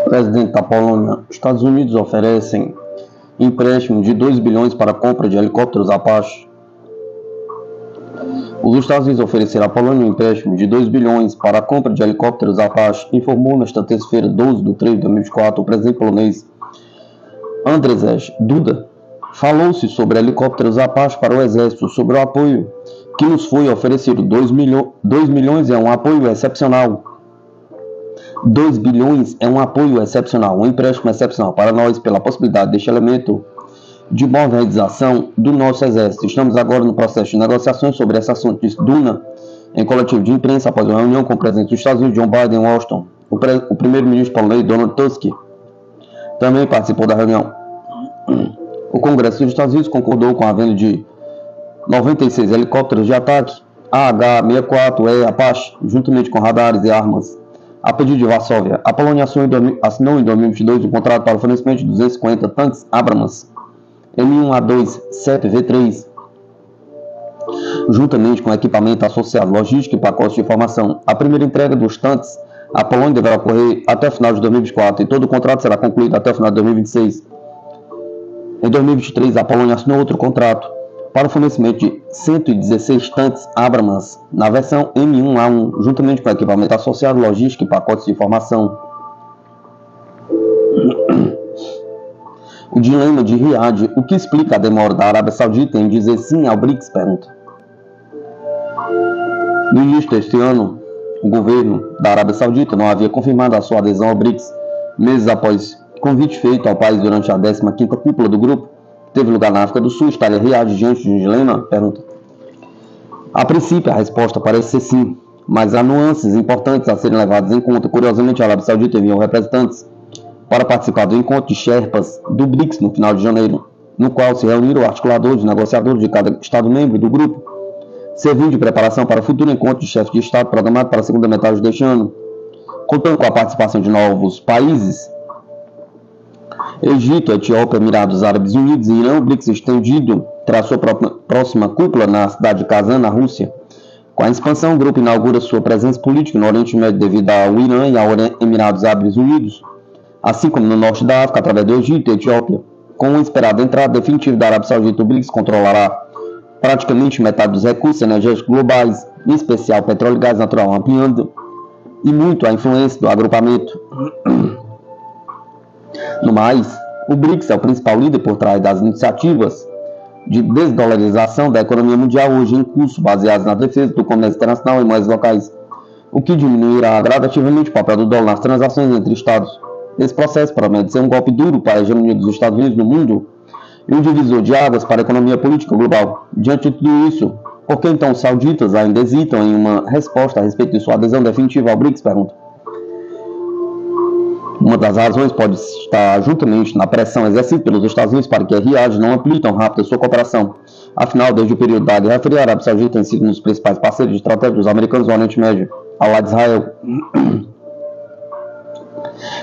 Presidente da Polônia, Estados Unidos oferecem empréstimo de 2 bilhões para a compra de helicópteros Apache. Os Estados Unidos ofereceram à Polônia um empréstimo de 2 bilhões para a compra de helicópteros Apache, informou nesta terça-feira, 12 de 3 de 2024, o presidente polonês Andrzej Duda. Falou-se sobre helicópteros Apache para o Exército, sobre o apoio que nos foi oferecido. 2 milhões é um apoio excepcional. 2 bilhões é um apoio excepcional, um empréstimo excepcional para nós pela possibilidade deste elemento de modernização do nosso exército. Estamos agora no processo de negociações sobre esse assunto, disse Duna em coletivo de imprensa após uma reunião com o presidente dos Estados Unidos, Joe Biden, em Washington. O primeiro-ministro polonês, Donald Tusk, também participou da reunião. O Congresso dos Estados Unidos concordou com a venda de 96 helicópteros de ataque AH-64E Apache, juntamente com radares e armas. A pedido de Varsóvia, a Polônia assinou em 2022 um contrato para o fornecimento de 250 tanques Abrams M1A2-7V3, juntamente com equipamento associado, logística e pacotes de informação. A primeira entrega dos tanques à Polônia deverá ocorrer até o final de 2024 e todo o contrato será concluído até o final de 2026. Em 2023, a Polônia assinou outro contrato para o fornecimento de 116 tanques Abrams na versão M1A1, juntamente com equipamento associado, logística e pacotes de informação. O dilema de Riad, o que explica a demora da Arábia Saudita em dizer sim ao BRICS? Pergunta. No início deste ano, o governo da Arábia Saudita não havia confirmado a sua adesão ao BRICS, meses após convite feito ao país durante a 15ª cúpula do grupo, que teve lugar na África do Sul. Estaria Riad diante de um dilema? Pergunta. A princípio, a resposta parece ser sim, mas há nuances importantes a serem levadas em conta. Curiosamente, a Arábia Saudita enviou representantes para participar do encontro de Sherpas do BRICS no final de janeiro, no qual se reuniram articuladores e negociadores de cada Estado-membro do grupo, servindo de preparação para o futuro encontro de chefes de Estado programado para a segunda metade deste ano. Contando com a participação de novos países, Egito, Etiópia, Emirados Árabes Unidos e Irã, o BRICS estendido terá sua próxima cúpula na cidade de Kazan, na Rússia. Com a expansão, o grupo inaugura sua presença política no Oriente Médio devido ao Irã e ao Emirados Árabes Unidos, assim como no norte da África, através do Egito e Etiópia. Com a esperada entrada definitiva da Arábia Saudita, o BRICS controlará praticamente metade dos recursos energéticos globais, em especial petróleo e gás natural, ampliando e muito a influência do agrupamento. No mais, o BRICS é o principal líder por trás das iniciativas de desdolarização da economia mundial hoje em curso, baseadas na defesa do comércio internacional e moedas locais, o que diminuirá gradativamente o papel do dólar nas transações entre estados. Esse processo promete ser um golpe duro para a hegemonia dos Estados Unidos no mundo e um divisor de águas para a economia política global. Diante de tudo isso, por que então os sauditas ainda hesitam em uma resposta a respeito de sua adesão definitiva ao BRICS? Pergunta. Uma das razões pode estar juntamente na pressão exercida pelos Estados Unidos para que a Riad não amplie tão rápido a sua cooperação. Afinal, desde o período da Guerra Fria, a Arábia Saudita tem sido um dos principais parceiros de estratégia dos americanos no Oriente Médio, ao lado de Israel.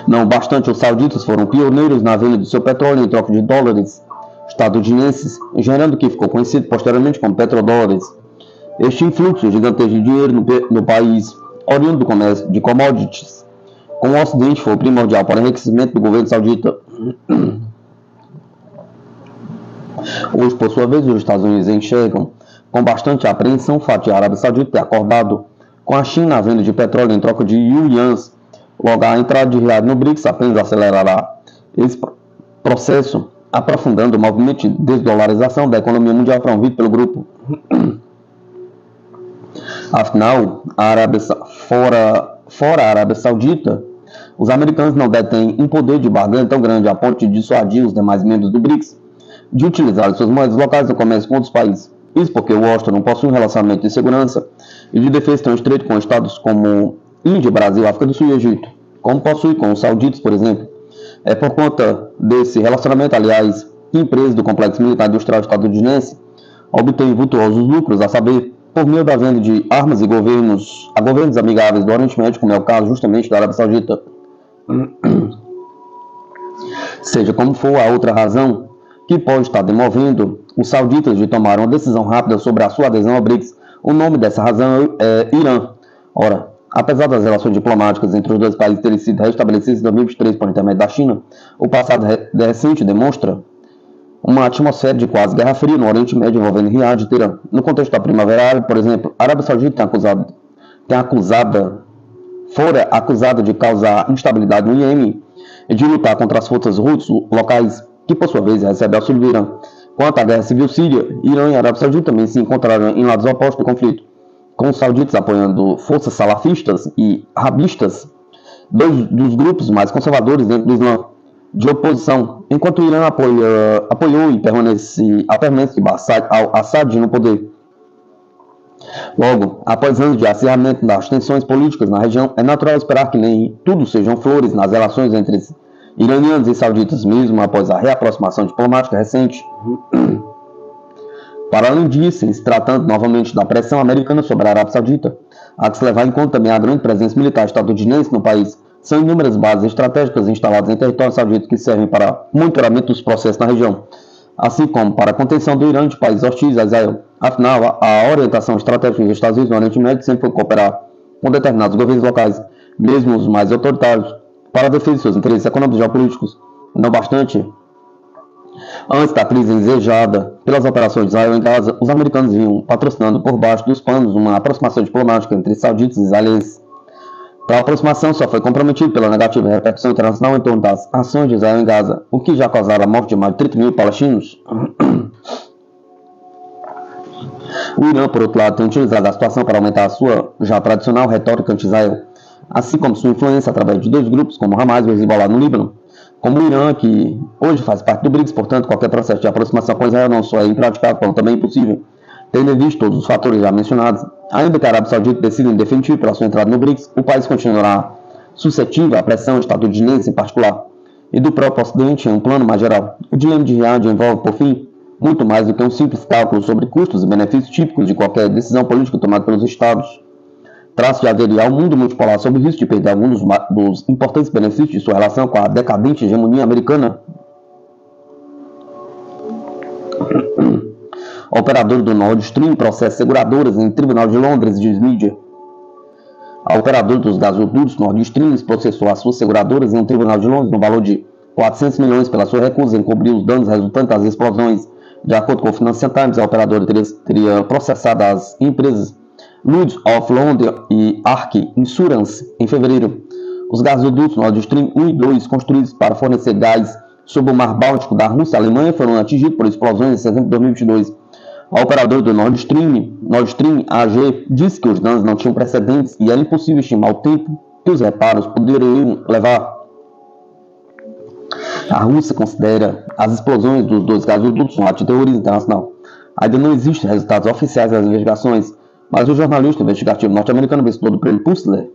Não bastante, os sauditas foram pioneiros na venda do seu petróleo em troca de dólares estadunidenses, gerando o que ficou conhecido posteriormente como petrodólares. Este influxo gigantesco de dinheiro no país, oriundo do comércio de commodities, com o Ocidente, foi primordial para o enriquecimento do governo saudita. Hoje, por sua vez, os Estados Unidos enxergam com bastante apreensão o fato de a Arábia Saudita ter acordado com a China a venda de petróleo em troca de yuans. Logo, a entrada de Riad no BRICS apenas acelerará esse processo, aprofundando o movimento de desdolarização da economia mundial promovido pelo grupo. Afinal, fora a Arábia Saudita, os americanos não detêm um poder de barganha tão grande a ponto de dissuadir os demais membros do BRICS de utilizar suas moedas locais no comércio com outros países. Isso porque Washington não possui um relacionamento de segurança e de defesa tão estreito com estados como Índia, Brasil, África do Sul e Egito, como possui com os sauditas, por exemplo. É por conta desse relacionamento, aliás, que empresas do complexo militar industrial estadunidense obtêm vultuosos lucros, a saber, por meio da venda de armas a governos amigáveis do Oriente Médio, como é o caso justamente da Arábia Saudita. Seja como for a outra razão que pode estar demovendo os sauditas de tomar uma decisão rápida sobre a sua adesão ao BRICS, o nome dessa razão é Irã. Ora, apesar das relações diplomáticas entre os dois países terem sido restabelecidas em 2023 por intermédio da China, o passado recente demonstra uma atmosfera de quase guerra fria no Oriente Médio envolvendo Riad e Teherã. No contexto da Primavera Árabe, por exemplo, a Arábia Saudita fora acusada de causar instabilidade no Iêmen e de lutar contra as forças Houthis locais, que por sua vez recebem auxílio do Irã. Quanto à guerra civil síria, Irã e Arábia Saudita também se encontraram em lados opostos do conflito, com os sauditas apoiando forças salafistas e rabistas, dois dos grupos mais conservadores dentro do Islã, de oposição, enquanto o Irã apoiou e permanece de al-Assad no poder. Logo, após anos de acirramento das tensões políticas na região, é natural esperar que nem tudo sejam flores nas relações entre iranianos e sauditas, mesmo após a reaproximação diplomática recente. Para além disso, em se tratando novamente da pressão americana sobre a Arábia Saudita, há que se levar em conta também a grande presença militar estadunidense no país. São inúmeras bases estratégicas instaladas em território saudita que servem para monitoramento dos processos na região, assim como para a contenção do Irã de países hostis a Israel. Afinal, a orientação estratégica dos Estados Unidos no Oriente Médio sempre foi cooperar com determinados governos locais, mesmo os mais autoritários, para a defesa de seus interesses econômicos e geopolíticos. Não bastante, antes da crise ensejada pelas operações de Israel em Gaza, os americanos vinham patrocinando por baixo dos panos uma aproximação diplomática entre sauditas e israelenses. Tal aproximação só foi comprometida pela negativa repercussão internacional em torno das ações de Israel em Gaza, o que já causaram a morte de mais de 30 mil palestinos. O Irã, por outro lado, tem utilizado a situação para aumentar a sua já tradicional retórica anti-Israel, assim como sua influência através de dois grupos como Hamas e Hezbollah no Líbano. Como o Irã, que hoje faz parte do BRICS, portanto, qualquer processo de aproximação com Israel não só é impraticável, como também impossível, tendo em vista todos os fatores já mencionados. Ainda que a Arábia Saudita decida em definitivo pela sua entrada no BRICS, o país continuará suscetível à pressão estadunidense em particular e do próprio Ocidente em um plano mais geral. O dilema de Riad envolve, por fim, muito mais do que um simples cálculo sobre custos e benefícios típicos de qualquer decisão política tomada pelos Estados. Trata-se de aderir ao mundo multipolar sob o risco de perder alguns dos importantes benefícios de sua relação com a decadente hegemonia americana. O operador do Nord Stream processa seguradoras em Tribunal de Londres e diz mídia. A operadora dos gasodutos Nord Stream processou as suas seguradoras em um Tribunal de Londres no valor de 400 milhões pela sua recusa em cobrir os danos resultantes das explosões. De acordo com o Financial Times, a operadora teria processado as empresas Lloyd's of London e Ark Insurance em fevereiro. Os gasodutos Nord Stream 1 e 2, construídos para fornecer gás sob o Mar Báltico da Rússia e Alemanha, foram atingidos por explosões em setembro de 2022. A operadora do Nord Stream AG, disse que os danos não tinham precedentes e era impossível estimar o tempo que os reparos poderiam levar. A Rússia considera as explosões dos dois gasodutos um ato de terrorismo internacional. Ainda não existem resultados oficiais das investigações, mas o jornalista investigativo norte-americano vencedor do prêmio Pulitzer,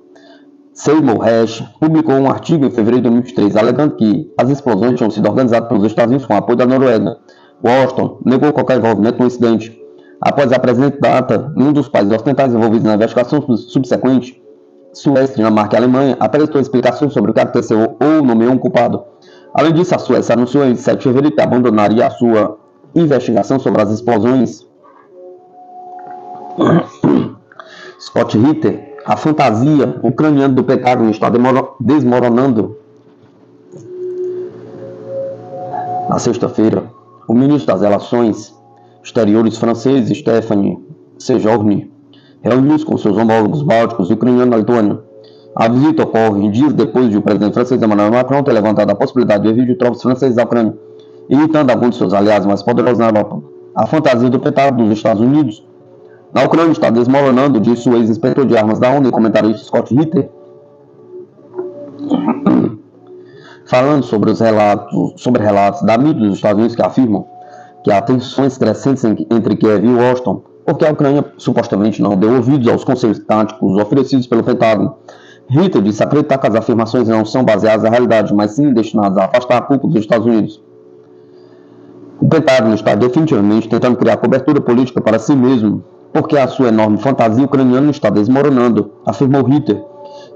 Seymour Hersh, publicou um artigo em fevereiro de 2023 alegando que as explosões tinham sido organizadas pelos Estados Unidos com apoio da Noruega. Washington negou qualquer envolvimento no incidente. Após a presente data, nenhum dos países ocidentais envolvidos na investigação subsequente, Suécia, Dinamarca e Alemanha, apresentou explicações sobre o que aconteceu ou nomeou um culpado. Além disso, a Suécia anunciou em 7 de fevereiro que abandonaria a sua investigação sobre as explosões. Scott Ritter, a fantasia ucraniana do Pentágono está desmoronando. Na sexta-feira, o ministro das Relações Exteriores francês, Stéphane Séjourné, reuniu-se com seus homólogos bálticos e ucraniano na Letônia. A visita ocorre dias depois de o presidente francês Emmanuel Macron ter levantado a possibilidade de envio de tropas francesas à Ucrânia, irritando alguns de seus aliados mais poderosos na Europa. A fantasia do Pentágono dos Estados Unidos na Ucrânia está desmoronando, disse o ex-inspetor de armas da ONU e comentarista Scott Ritter. Falando sobre relatos da mídia dos Estados Unidos que afirmam que há tensões crescentes entre Kiev e Washington, porque a Ucrânia supostamente não deu ouvidos aos conselhos táticos oferecidos pelo Pentágono. Ritter disse acreditar que as afirmações não são baseadas na realidade, mas sim destinadas a afastar a culpa dos Estados Unidos. O Pentágono está definitivamente tentando criar cobertura política para si mesmo, porque a sua enorme fantasia ucraniana está desmoronando, afirmou Ritter,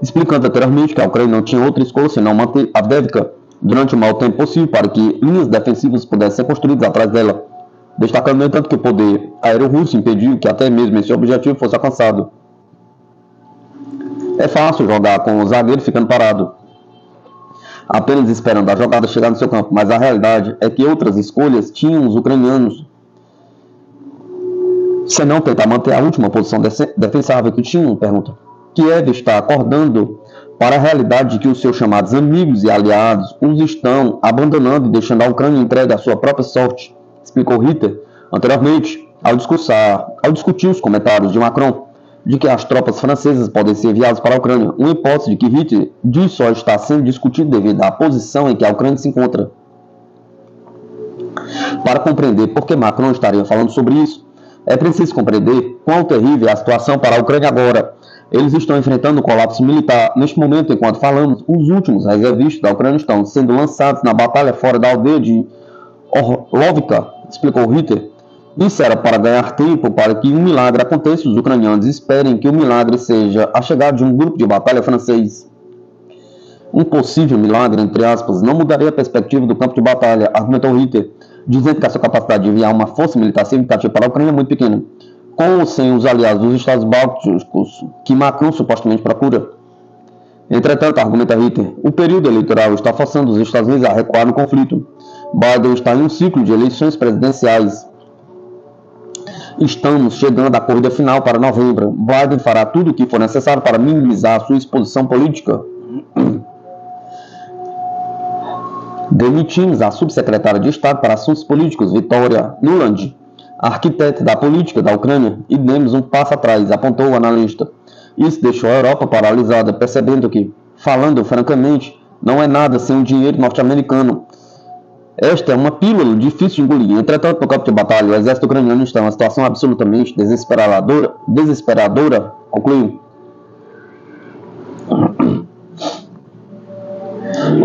explicando anteriormente que a Ucrânia não tinha outra escolha senão manter Avdiivka durante o maior tempo possível para que linhas defensivas pudessem ser construídas atrás dela, destacando, no entanto, que o poder aéreo russo impediu que até mesmo esse objetivo fosse alcançado. É fácil jogar com o zagueiro ficando parado, apenas esperando a jogada chegar no seu campo, mas a realidade é que outras escolhas tinham os ucranianos, se não tentar manter a última posição defensável que tinham, pergunta. Kiev está acordando para a realidade de que os seus chamados amigos e aliados os estão abandonando e deixando a Ucrânia entregue à sua própria sorte, explicou Ritter anteriormente ao discutir os comentários de Macron de que as tropas francesas podem ser enviadas para a Ucrânia, uma hipótese de que Ritter diz só está sendo discutida devido à posição em que a Ucrânia se encontra. Para compreender por que Macron estaria falando sobre isso, é preciso compreender quão terrível é a situação para a Ucrânia agora. Eles estão enfrentando um colapso militar. Neste momento, enquanto falamos, os últimos reservistas da Ucrânia estão sendo lançados na batalha fora da aldeia de Orlovka, explicou Ritter. Isso era para ganhar tempo para que um milagre aconteça. Os ucranianos esperem que o milagre seja a chegada de um grupo de batalha francês. Um possível milagre, entre aspas, não mudaria a perspectiva do campo de batalha, argumentou Ritter, dizendo que a sua capacidade de enviar uma força militar significativa para a Ucrânia é muito pequena, com ou sem os aliados dos Estados Bálticos que Macron supostamente procura. Entretanto, argumenta Ritter, o período eleitoral está forçando os Estados Unidos a recuar no conflito. Biden está em um ciclo de eleições presidenciais. Estamos chegando à corrida final para novembro. Biden fará tudo o que for necessário para minimizar a sua exposição política. Demitimos a subsecretária de Estado para Assuntos Políticos, Victoria Nuland, arquiteta da política da Ucrânia, e demos um passo atrás, apontou o analista. Isso deixou a Europa paralisada, percebendo que, falando francamente, não é nada sem o dinheiro norte-americano. Esta é uma pílula difícil de engolir. Entretanto, no campo de batalha, o exército ucraniano está em uma situação absolutamente desesperadora, concluiu.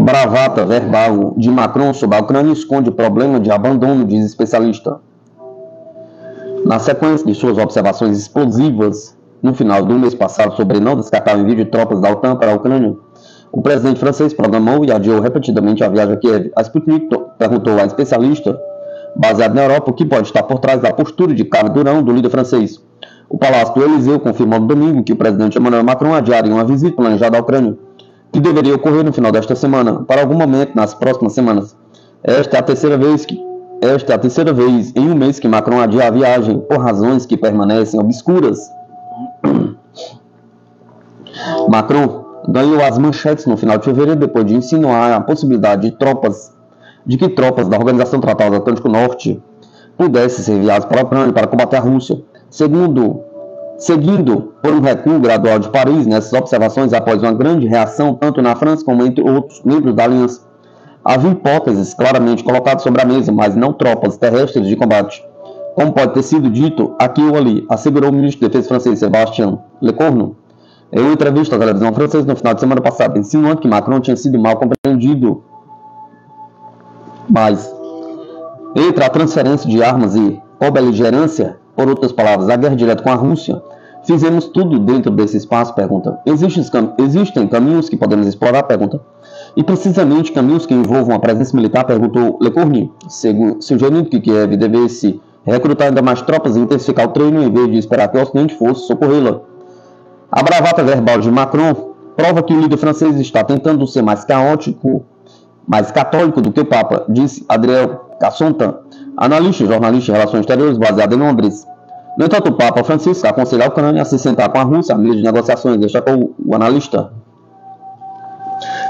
Bravata verbal de Macron sobre a Ucrânia esconde problema de abandono, diz especialista. Na sequência de suas observações explosivas no final do mês passado sobre não descartar o envio de tropas da OTAN para a Ucrânia, o presidente francês programou e adiou repetidamente a viagem a Kiev. A Sputnik perguntou à especialista, baseado na Europa, o que pode estar por trás da postura de cara durão do líder francês. O Palácio do Eliseu confirmou no domingo que o presidente Emmanuel Macron adiaria uma visita planejada à Ucrânia, que deveria ocorrer no final desta semana, para algum momento nas próximas semanas. Esta é a terceira vez em um mês que Macron adia a viagem, por razões que permanecem obscuras. Macron ganhou as manchetes no final de fevereiro depois de insinuar a possibilidade de que tropas da Organização do Tratado do Atlântico Norte pudessem ser enviadas para a Ucrânia para combater a Rússia. Seguindo por um recuo gradual de Paris nessas observações após uma grande reação tanto na França como entre outros membros da aliança. Havia hipóteses claramente colocadas sobre a mesa, mas não tropas terrestres de combate, como pode ter sido dito aqui ou ali, assegurou o ministro de Defesa francês Sébastien Lecornu em uma entrevista à televisão francesa no final de semana passada, insinuando que Macron tinha sido mal compreendido. Mas, entre a transferência de armas e cobeligerância, por outras palavras, a guerra direta com a Rússia, fizemos tudo dentro desse espaço, pergunta. Existem caminhos que podemos explorar, pergunta. E precisamente caminhos que envolvam a presença militar, perguntou Lecornu, sugerindo que Kiev devesse recrutar ainda mais tropas e intensificar o treino em vez de esperar que o Ocidente fosse socorrê-la. A bravata verbal de Macron prova que o líder francês está tentando ser mais católico do que o Papa, disse Adriel Cassonta, analista e jornalista de relações exteriores baseado em Londres. No entanto, o Papa Francisco aconselha a Ucrânia a se sentar com a Rússia à mesa de negociações, destacou o analista.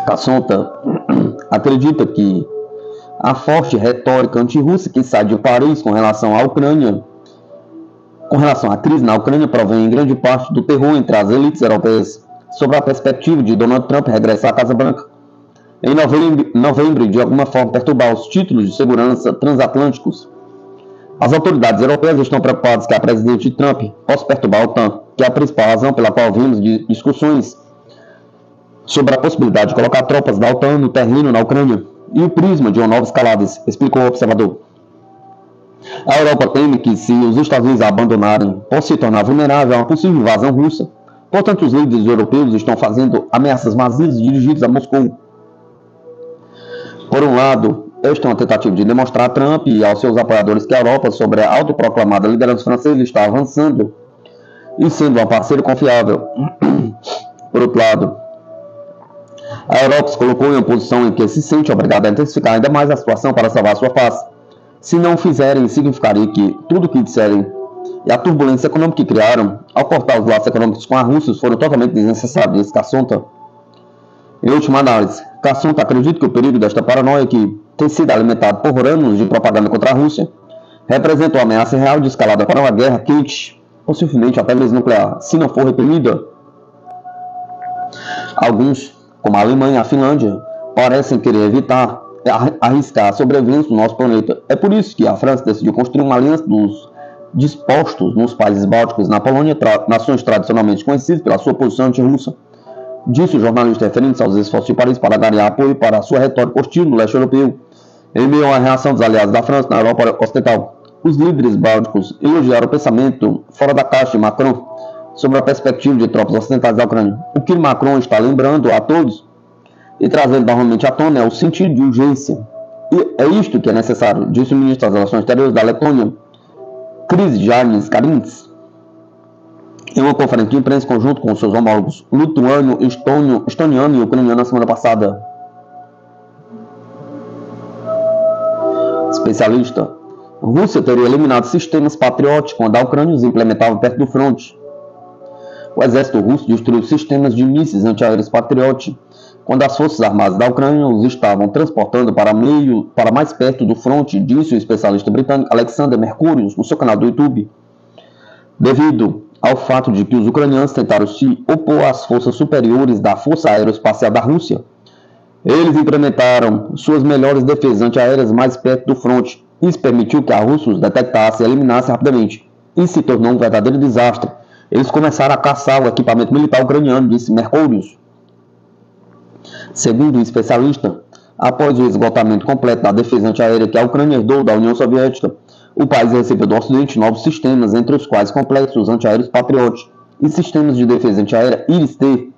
Cassonta acredita que a forte retórica anti-russa que sai de Paris com relação à crise na Ucrânia provém em grande parte do terror entre as elites europeias sobre a perspectiva de Donald Trump regressar à Casa Branca em novembro e de alguma forma perturbar os títulos de segurança transatlânticos. As autoridades europeias estão preocupadas que a presidente Trump possa perturbar a OTAN, que é a principal razão pela qual vimos discussões sobre a possibilidade de colocar tropas da OTAN no terreno na Ucrânia e o prisma de uma nova escalada, explicou o observador. A Europa teme que, se os Estados Unidos a abandonarem, possa se tornar vulnerável a uma possível invasão russa. Portanto, os líderes europeus estão fazendo ameaças vazias dirigidas a Moscou. Por um lado, esta é uma tentativa de demonstrar a Trump e aos seus apoiadores que a Europa, sobre a autoproclamada liderança francesa, está avançando e sendo uma parceira confiável. Por outro lado, a Europa se colocou em uma posição em que se sente obrigada a intensificar ainda mais a situação para salvar sua paz. Se não o fizerem, significaria que tudo o que disserem e a turbulência econômica que criaram ao cortar os laços econômicos com a Rússia foram totalmente desnecessários, disse Cassonta. Em última análise, Cassonta acredita que o perigo desta paranoia, que tem sido alimentado por anos de propaganda contra a Rússia, representa uma ameaça real de escalada para uma guerra quente, possivelmente até mesmo nuclear, se não for repelida. Alguns, como a Alemanha e a Finlândia, parecem querer evitar arriscar a sobrevivência do nosso planeta. É por isso que a França decidiu construir uma aliança dos dispostos nos países bálticos e na Polônia, nações tradicionalmente conhecidas pela sua posição anti-russa. Disse o jornalista referindo-se aos esforços de Paris para ganhar apoio para a sua retórica hostil no leste europeu, em meio à reação dos aliados da França na Europa Ocidental. Os líderes bálticos elogiaram o pensamento fora da caixa de Macron sobre a perspectiva de tropas ocidentais da Ucrânia. O que Macron está lembrando a todos e trazendo novamente à tona é o sentido de urgência. E é isto que é necessário, disse o ministro das Relações Exteriores da Letônia, Krišjānis Kariņš, em uma conferência de imprensa conjunto com seus homólogos lituano, estoniano e ucraniano na semana passada. Especialista: Rússia teria eliminado sistemas patrióticos quando a Ucrânia os implementava perto do fronte. O exército russo destruiu sistemas de mísseis antiaéreos Patriot quando as forças armadas da Ucrânia os estavam transportando para mais perto do fronte, disse o especialista britânico Alexander Mercurius no seu canal do YouTube. Devido ao fato de que os ucranianos tentaram se opor às forças superiores da Força Aeroespacial da Rússia, eles implementaram suas melhores defesas antiaéreas mais perto do fronte. Isso permitiu que a Rússia os detectasse e eliminasse rapidamente. Isso se tornou um verdadeiro desastre. Eles começaram a caçar o equipamento militar ucraniano, disse Mercurius. Segundo o especialista, após o esgotamento completo da defesa antiaérea que a Ucrânia herdou da União Soviética, o país recebeu do Ocidente novos sistemas, entre os quais complexos antiaéreos Patriot e sistemas de defesa antiaérea Iris-T.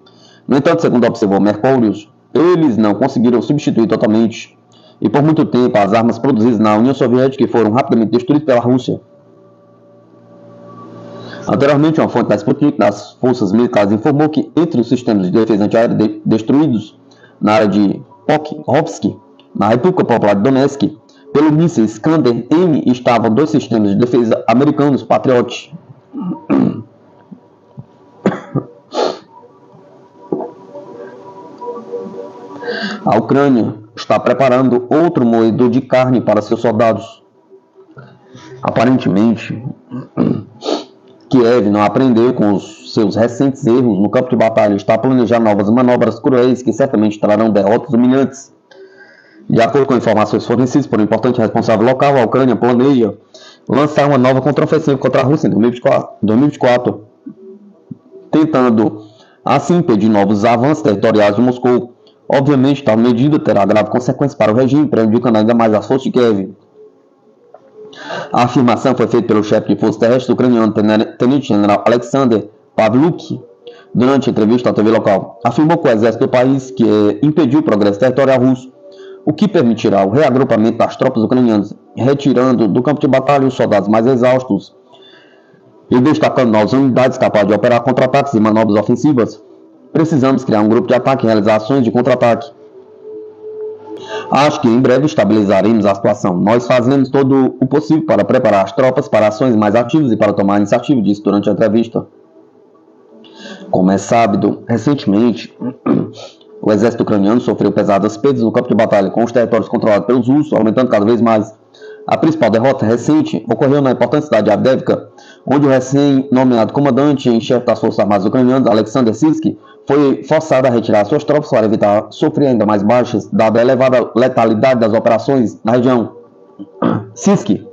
No entanto, segundo observou Mercurius, eles não conseguiram substituir totalmente, e por muito tempo as armas produzidas na União Soviética foram rapidamente destruídas pela Rússia. Anteriormente, uma fonte da Sputnik das forças militares informou que entre os sistemas de defesa antiaérea destruídos na área de Pokrovsk, na República Popular de Donetsk, pelo míssil Iskander-M estavam 2 sistemas de defesa americanos Patriot. A Ucrânia está preparando outro moedor de carne para seus soldados. Aparentemente, Kiev não aprendeu com os seus recentes erros no campo de batalha e está planejando novas manobras cruéis que certamente trarão derrotas humilhantes. De acordo com informações fornecidas por um importante responsável local, a Ucrânia planeja lançar uma nova contraofensiva contra a Rússia em 2024, tentando assim impedir novos avanços territoriais de Moscou. Obviamente, tal medida terá grave consequência para o regime, prejudicando ainda mais as forças de Kiev. A afirmação foi feita pelo chefe de forças terrestres ucraniano, tenente-general Alexander Pavlyuk, durante a entrevista à TV local. Afirmou que o exército do país impediu o progresso territorial russo, o que permitirá o reagrupamento das tropas ucranianas, retirando do campo de batalha os soldados mais exaustos e destacando novas unidades capazes de operar contra-ataques e manobras ofensivas. Precisamos criar um grupo de ataque e realizar ações de contra-ataque. Acho que em breve estabilizaremos a situação. Nós fazemos todo o possível para preparar as tropas para ações mais ativas e para tomar a iniciativa, disse durante a entrevista. Como é sabido, recentemente, o exército ucraniano sofreu pesadas perdas no campo de batalha, com os territórios controlados pelos russos, aumentando cada vez mais. A principal derrota recente ocorreu na importante cidade de Avdiivka, onde o recém-nomeado comandante em chefe das forças armadas ucranianas, Alexander Sirski, foi forçado a retirar suas tropas para evitar sofrer ainda mais baixas, dada a elevada letalidade das operações na região. Sirski,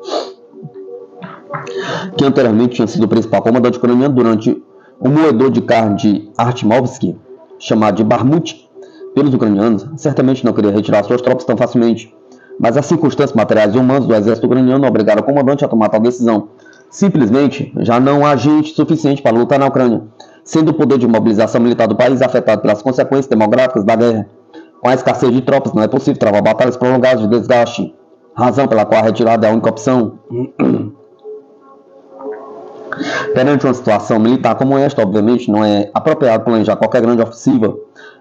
que anteriormente tinha sido o principal comandante ucraniano durante o moedor de carne de Artyomovsk, chamado de Bakhmut, pelos ucranianos, certamente não queria retirar suas tropas tão facilmente, mas as circunstâncias materiais e humanas do exército ucraniano obrigaram o comandante a tomar tal decisão. Simplesmente, já não há gente suficiente para lutar na Ucrânia, sendo o poder de mobilização militar do país afetado pelas consequências demográficas da guerra. Com a escassez de tropas, não é possível travar batalhas prolongadas de desgaste, razão pela qual a retirada é a única opção. Perante uma situação militar como esta, obviamente, não é apropriado planejar qualquer grande ofensiva.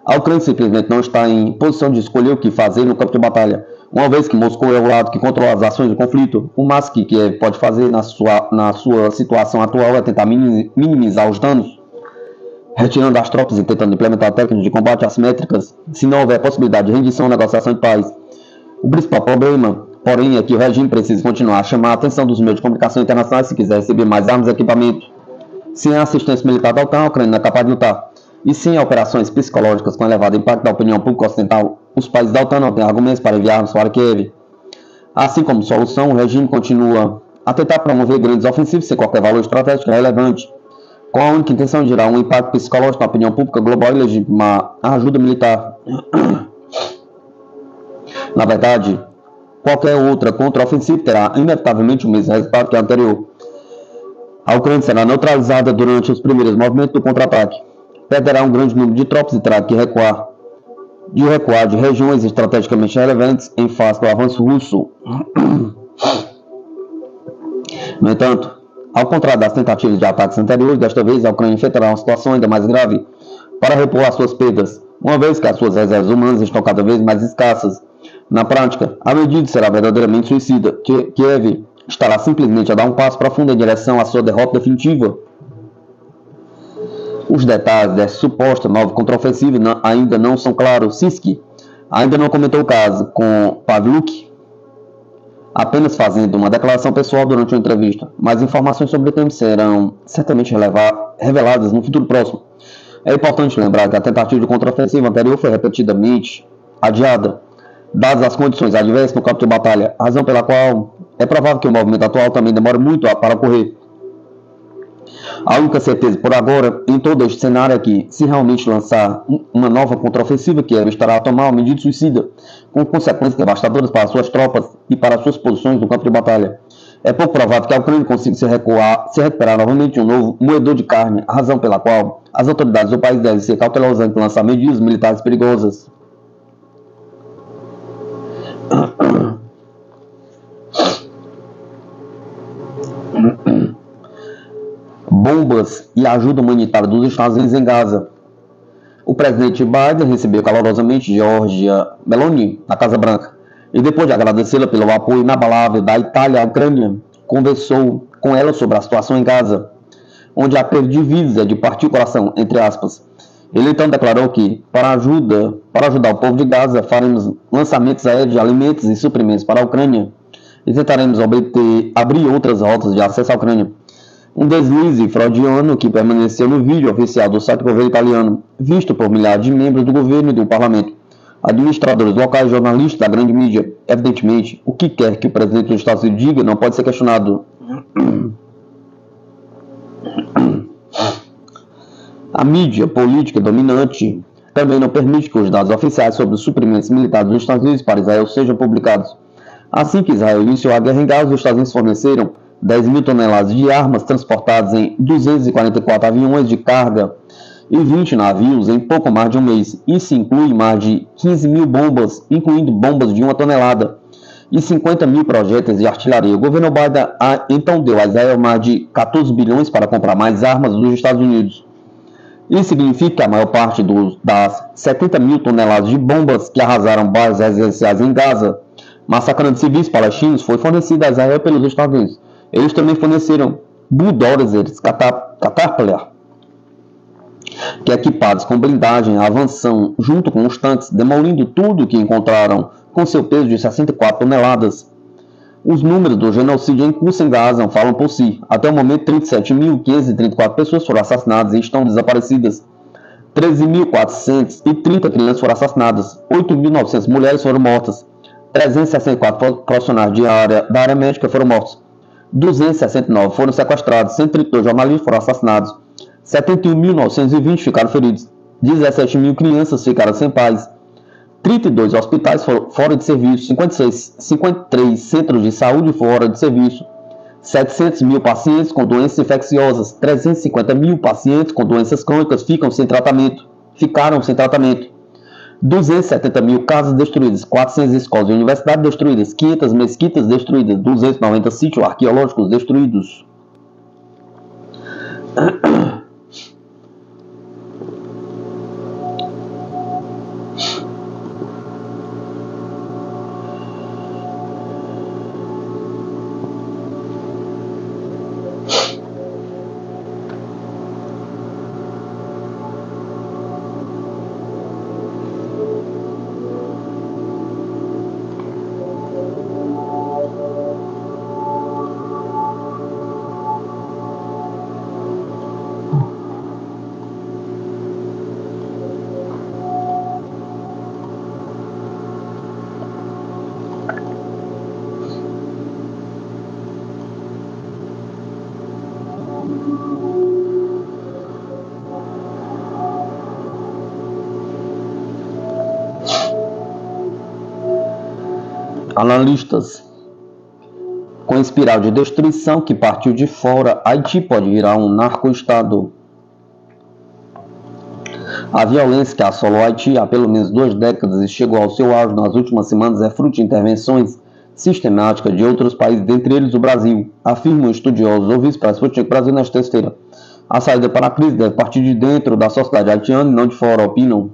A Ucrânia simplesmente não está em posição de escolher o que fazer no campo de batalha, uma vez que Moscou é o lado que controla as ações do conflito. O máximo que Kiev pode fazer na sua situação atual é tentar minimizar os danos, retirando as tropas e tentando implementar técnicas de combate assimétricas, se não houver possibilidade de rendição ou negociação de paz. O principal problema, porém, é que o regime precisa continuar a chamar a atenção dos meios de comunicação internacionais se quiser receber mais armas e equipamentos. Sem a assistência militar da OTAN, a Ucrânia não é capaz de lutar. E sem operações psicológicas com elevado impacto da opinião pública ocidental, os países da OTAN não têm argumentos para enviar armas para Kiev. Assim como solução, o regime continua a tentar promover grandes ofensivas sem qualquer valor estratégico relevante, com a única intenção de gerar um impacto psicológico na opinião pública global e legitimar a ajuda militar. Na verdade, qualquer outra contraofensiva terá inevitavelmente o mesmo resultado que a anterior. A Ucrânia será neutralizada durante os primeiros movimentos do contra-ataque. Perderá um grande número de tropas e terá que recuar de regiões estrategicamente relevantes em face do avanço russo. No entanto, ao contrário das tentativas de ataques anteriores, desta vez a Ucrânia enfrentará uma situação ainda mais grave para repor as suas perdas, uma vez que as suas reservas humanas estão cada vez mais escassas. Na prática, a medida será verdadeiramente suicida. Kiev estará simplesmente a dar um passo profundo em direção à sua derrota definitiva. Os detalhes dessa suposta nova contraofensiva ainda não são claros. Sinsky ainda não comentou o caso com Pavlyuk, apenas fazendo uma declaração pessoal durante uma entrevista, mas informações sobre o tema serão certamente reveladas no futuro próximo. É importante lembrar que a tentativa de contraofensiva anterior foi repetidamente adiada, dadas as condições adversas no campo de batalha, razão pela qual é provável que o movimento atual também demore muito para ocorrer. A única certeza por agora em todo este cenário é que, se realmente lançar uma nova contraofensiva, Kiev estará a tomar uma medida suicida, com consequências devastadoras para suas tropas e para suas posições no campo de batalha. É pouco provável que a Ucrânia consiga se recuperar novamente um novo moedor de carne, a razão pela qual as autoridades do país devem ser cautelosas em lançar medidas militares perigosas. Bombas e ajuda humanitária dos Estados Unidos em Gaza. O presidente Biden recebeu calorosamente Giorgia Meloni na Casa Branca e, depois de agradecê-la pelo apoio inabalável da Itália à Ucrânia, conversou com ela sobre a situação em Gaza, onde a perda de vidas é de partir o coração, entre aspas. Ele então declarou que, para ajudar o povo de Gaza, faremos lançamentos aéreos de alimentos e suprimentos para a Ucrânia e tentaremos abrir outras rotas de acesso à Ucrânia. Um deslize freudiano que permaneceu no vídeo oficial do site do governo italiano, visto por milhares de membros do governo e do parlamento, administradores locais e jornalistas da grande mídia. Evidentemente, o que quer que o presidente dos Estados Unidos diga não pode ser questionado. A mídia política dominante também não permite que os dados oficiais sobre os suprimentos militares dos Estados Unidos para Israel sejam publicados. Assim que Israel iniciou a guerra em Gaza, os Estados Unidos forneceram 10 mil toneladas de armas transportadas em 244 aviões de carga e 20 navios em pouco mais de um mês. Isso inclui mais de 15 mil bombas, incluindo bombas de 1 tonelada, e 50 mil projéteis de artilharia. O governo Biden então deu a Israel mais de 14 bilhões para comprar mais armas dos Estados Unidos. Isso significa que a maior parte das 70 mil toneladas de bombas que arrasaram bases residenciais em Gaza, massacrando civis palestinos, foi fornecida a Israel pelos Estados Unidos. Eles também forneceram bulldozers Caterpillar, que equipados com blindagem avançam junto com os tanques, demolindo tudo que encontraram com seu peso de 64 toneladas. Os números do genocídio em curso em Gaza falam por si. Até o momento, 37.534 pessoas foram assassinadas e estão desaparecidas. 13.430 crianças foram assassinadas. 8.900 mulheres foram mortas. 364 profissionais da área médica foram mortos. 269 foram sequestrados, 132 jornalistas foram assassinados, 71.920 ficaram feridos, 17 mil crianças ficaram sem pais 32 hospitais fora de serviço, 53 centros de saúde fora de serviço, 700 mil pacientes com doenças infecciosas, 350 mil pacientes com doenças crônicas ficaram sem tratamento, 270 mil casas destruídas, 400 escolas e universidades destruídas, 500 mesquitas destruídas, 290 sítios arqueológicos destruídos. Analistas: com espiral de destruição que partiu de fora, Haiti pode virar um narco-estado. A violência que assolou Haiti há pelo menos 2 décadas e chegou ao seu auge nas últimas semanas é fruto de intervenções sistemáticas de outros países, dentre eles o Brasil, afirmam estudiosos ouvidos para a Sputnik Brasil nesta terça-feira. A saída para a crise deve partir de dentro da sociedade haitiana e não de fora, opinam.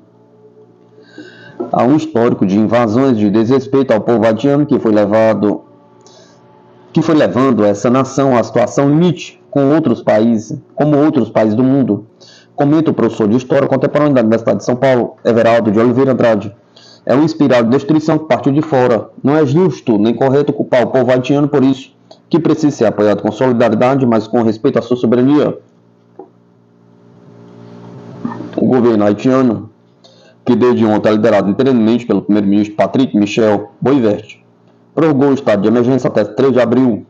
Há um histórico de invasões de desrespeito ao povo haitiano que foi levando essa nação à situação limite como outros países do mundo, comenta o professor de História Contemporânea da Universidade de São Paulo, Everaldo de Oliveira Andrade. É uma espiral de destruição que partiu de fora. Não é justo nem correto culpar o povo haitiano por isso, que precisa ser apoiado com solidariedade, mas com respeito à sua soberania. O governo haitiano, que desde ontem é liderado inteiramente pelo primeiro-ministro Patrick Michel Boisvert, prorrogou o estado de emergência até 3 de abril.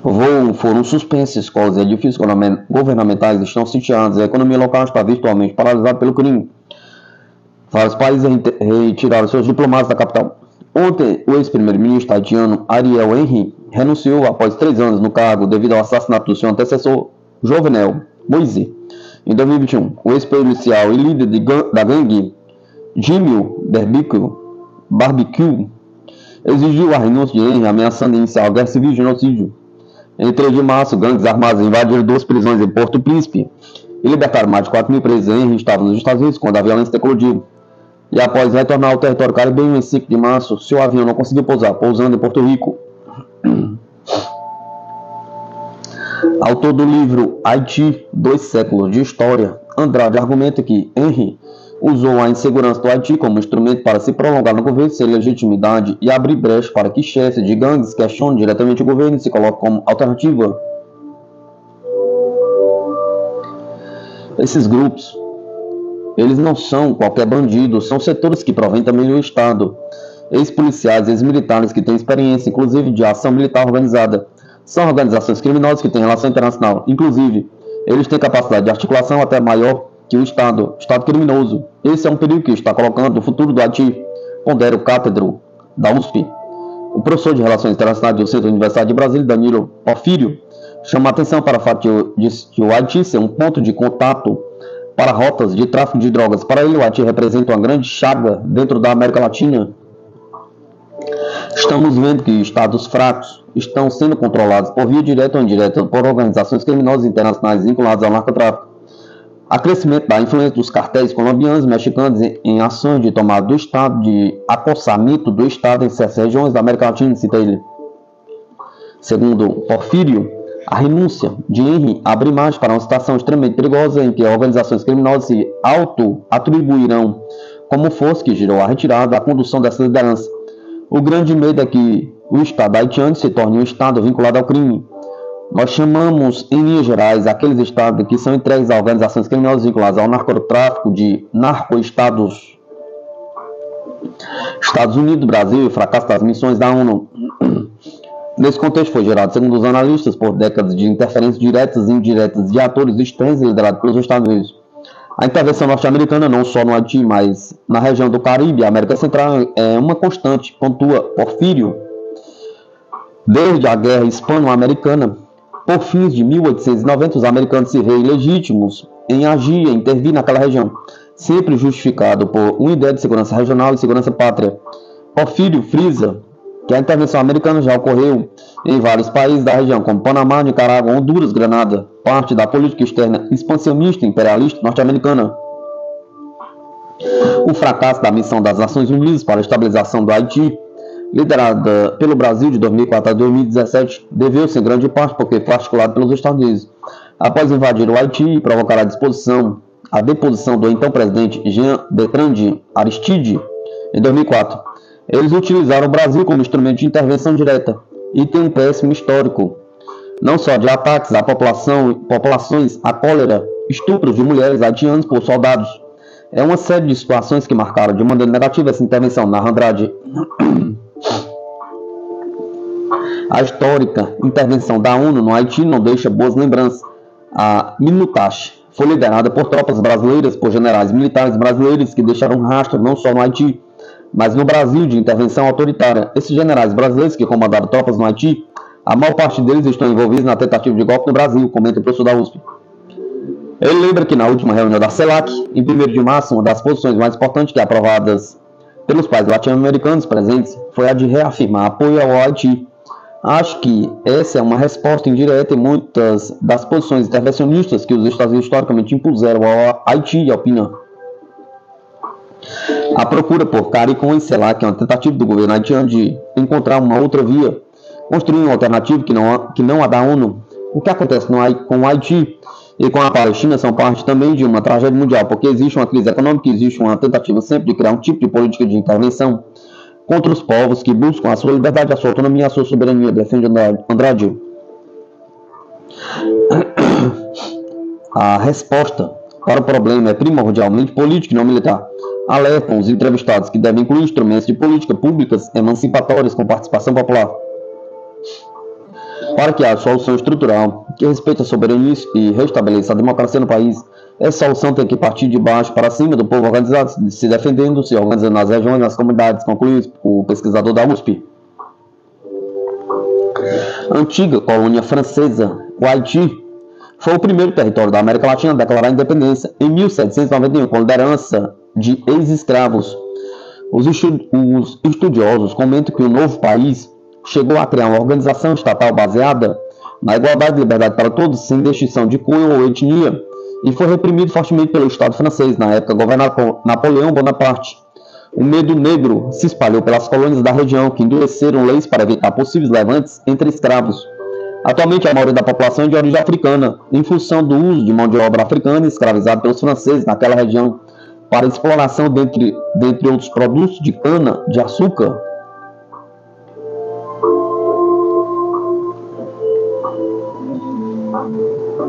Voos foram suspensos, escolas e edifícios governamentais estão sitiados e a economia local está virtualmente paralisada pelo crime. Vários países retiraram seus diplomatas da capital. Ontem, o ex-primeiro-ministro haitiano Ariel Henry renunciou após 3 anos no cargo devido ao assassinato do seu antecessor Jovenel Moïse. Em 2021, o ex-policial e líder da gangue Jimmy Barbecue exigiu a renúncia de Henry, ameaçando iniciar a guerra civil e genocídio. Em 3 de março, gangues armadas invadiram 2 prisões em Porto Príncipe e libertaram mais de 4.000 presos. Henry estava nos Estados Unidos quando a violência eclodiu. E após retornar ao território caribenho em 5 de março, seu avião não conseguiu pousar, pousando em Porto Rico. Autor do livro Haiti, 2 séculos de história, Andrade argumenta que Henry usou a insegurança do Haiti como instrumento para se prolongar no governo sem legitimidade e abrir brecha para que chefes de gangues questionem diretamente o governo e se coloquem como alternativa. Esses grupos, eles não são qualquer bandido, são setores que provêm também do Estado. Ex-policiais, ex-militares que têm experiência, inclusive de ação militar organizada. São organizações criminosas que têm relação internacional. Inclusive, eles têm capacidade de articulação até maior que o Estado criminoso. Esse é um perigo que está colocando o futuro do Haiti, pondera o cátedro da USP. O professor de Relações Internacionais do Centro da Universidade de Brasília, Danilo Porfírio, chama a atenção para o fato de que o Haiti ser um ponto de contato para rotas de tráfico de drogas. Para ele, o Haiti representa uma grande chaga dentro da América Latina. Estamos vendo que estados fracos estão sendo controlados por via direta ou indireta por organizações criminosas internacionais vinculadas ao narcotráfico. Há crescimento da influência dos cartéis colombianos e mexicanos em ações de tomada do Estado, de acossamento do Estado em certas regiões da América Latina, cita ele. Segundo Porfírio, a renúncia de Henry abre margem para uma situação extremamente perigosa em que organizações criminosas se auto-atribuirão como força que gerou a retirada da condução dessa liderança. O grande medo é que o Estado haitiano se torne um Estado vinculado ao crime. Nós chamamos, em linhas gerais, aqueles estados que são entregues a organizações criminosas vinculadas ao narcotráfico de narco-estados. Estados Unidos, Brasil e fracasso das missões da ONU. Nesse contexto foi gerado, segundo os analistas, por décadas de interferências diretas e indiretas de atores externos liderados pelos Estados Unidos. A intervenção norte-americana, não só no Haiti, mas na região do Caribe e América Central, é uma constante, pontua Porfírio. Desde a Guerra Hispano-Americana, por fins de 1890, os americanos se veem legítimos em agir e intervir naquela região, sempre justificado por uma ideia de segurança regional e segurança pátria. Porfírio frisa que a intervenção americana já ocorreu em vários países da região, como Panamá, Nicarágua, Honduras, Granada, parte da política externa expansionista imperialista norte-americana. O fracasso da missão das Nações Unidas para a estabilização do Haiti, liderada pelo Brasil de 2004 a 2017, deveu-se em grande parte porque foi articulado pelos Estados Unidos. Após invadir o Haiti e provocar a deposição do então presidente Jean-Bertrand Aristide, em 2004, eles utilizaram o Brasil como instrumento de intervenção direta e tem um péssimo histórico, não só de ataques à populações, a cólera, estupros de mulheres haitianas por soldados. É uma série de situações que marcaram de maneira negativa essa intervenção, narra Andrade. A histórica intervenção da ONU no Haiti não deixa boas lembranças. A MINUTAH foi liderada por tropas brasileiras, por generais militares brasileiros que deixaram rastro não só no Haiti, mas no Brasil de intervenção autoritária. Esses generais brasileiros que comandaram tropas no Haiti, a maior parte deles estão envolvidos na tentativa de golpe no Brasil, comenta o professor da USP. Ele lembra que na última reunião da CELAC, em 1º de março, uma das posições mais importantes que aprovadas pelos países latino-americanos presentes foi a de reafirmar apoio ao Haiti. Acho que essa é uma resposta indireta em muitas das posições intervencionistas que os Estados Unidos historicamente impuseram ao Haiti e ao PINA. A procura por CARICOM e CELAC é uma tentativa do governo haitiano de encontrar uma outra via, construir uma alternativa que não a da ONU. O que acontece com o Haiti e com a Palestina são parte também de uma tragédia mundial, porque existe uma crise econômica, existe uma tentativa sempre de criar um tipo de política de intervenção contra os povos que buscam a sua liberdade, a sua autonomia, a sua soberania, defende Andrade. A resposta para o problema é primordialmente política e não militar. Alertam os entrevistados que devem incluir instrumentos de política públicas emancipatórias com participação popular. Para que haja solução estrutural que respeite a soberania e restabeleça a democracia no país, essa solução tem que partir de baixo para cima do povo organizado, se defendendo, se organizando nas regiões, nas comunidades, conclui o pesquisador da USP. Antiga colônia francesa, o Haiti foi o primeiro território da América Latina a declarar independência em 1791, com liderança de ex-escravos. Os estudiosos comentam que o novo país chegou a criar uma organização estatal baseada na igualdade e liberdade para todos, sem distinção de cunho ou etnia, e foi reprimido fortemente pelo Estado francês, na época governado por Napoleão Bonaparte. O medo negro se espalhou pelas colônias da região, que endureceram leis para evitar possíveis levantes entre escravos. Atualmente, a maioria da população é de origem africana, em função do uso de mão de obra africana escravizada pelos franceses naquela região, para exploração dentre outros produtos de cana, de açúcar,